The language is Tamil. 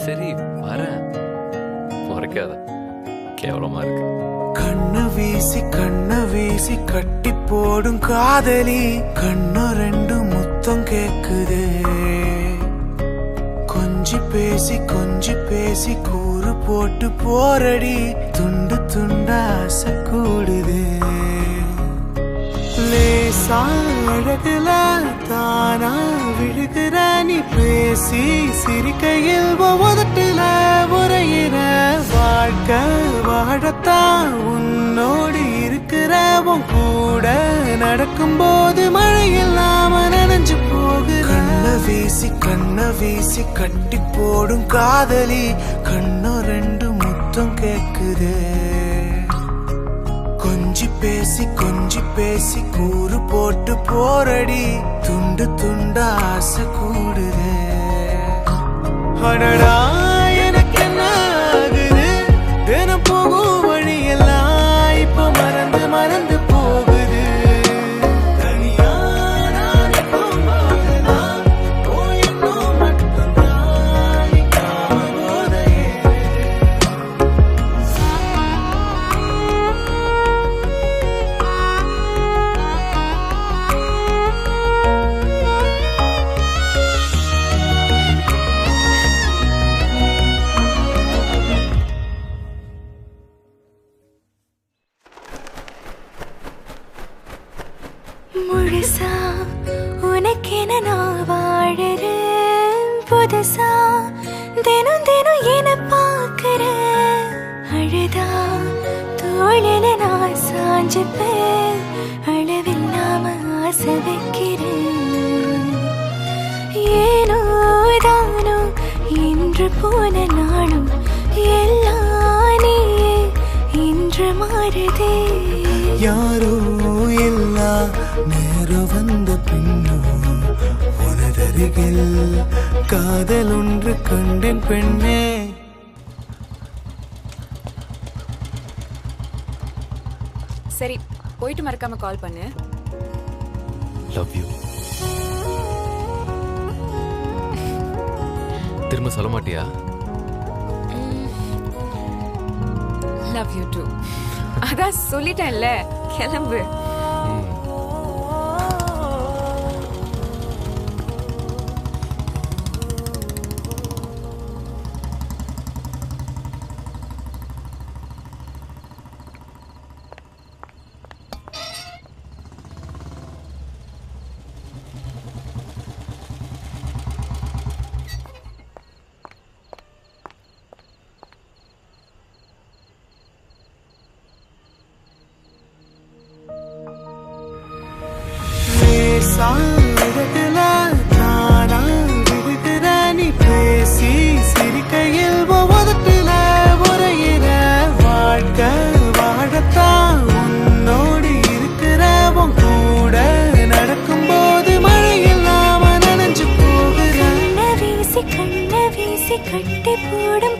சரி வரேன், முறைக்காத, கேவலமா இருக்கு. கண்ண வீசி கட்டி போடும் காதலி, கண்ணு ரெண்டு முத்தம் கேக்குதே. கொஞ்சி பேசி கூறு போட்டு போரடி, துண்டு துண்டா ஆசை கூடுதே. லேசா அழகுல தானா விழுகிற நீ, பேசி சிரிக்கையில் உதட்டுல உரையிற. வாழ்க்கை வாழத்தான் உன்னோடு இருக்கிற, உன் கூட நடக்கும் போது மழை இல்லாம நனைஞ்சு போகுற. கண்ண வீசி கட்டி போடும் காதலி, கண்ணு ரெண்டு முத்தம் கேக்குதே. கொஞ்சி பேசி கூறு போட்டு போரடி, துண்டு துண்டா ஆசை கூடுதே. அடடா எனக்கு என்ன ஆகுது, தினம் போகும் வழியெல்லாம் இப்ப மறந்து போகுது. தனியா நான் போகும்போதெல்லாம் போயின்னும் மட்டும்தான் நிக்காம போதையே. முழுசா உனக்கென நான் வாழறேன், புதுசா தினம் தினம் என பார்க்கிறேன். அழுதா தோழில நான் சாஞ்சுப்பேன், அளவில்லாம ஆசை வைக்கிறேன். ஏனோ தானோ இன்று போன நாளும் எல்லாம் நீயே இன்று மாறுதே. யாரோ எல்லா நேரம் வந்த பின்னோ உனதருகில் காதல் ஒன்று கண்டேன் பெண்ணே. சரி, போயிட்டு மறக்காம கால் பண்ணு. Love you. திரும்ப சொல்ல மாட்டியா? Love you too. அதான் சொல்லிட்டேன்ல, கிளம்பு. சாழகுல தானா விழுகிற நீ, பேசி சிரிக்கையில் உதட்டுல உரையிற. வாழ்க்கை வாழத்தான் உன்னோடு இருக்கிற, உன் கூட நடக்கும் போது மழை இல்லாம நனைஞ்சு போகுற. கண்ண வீசி கட்டி போடும்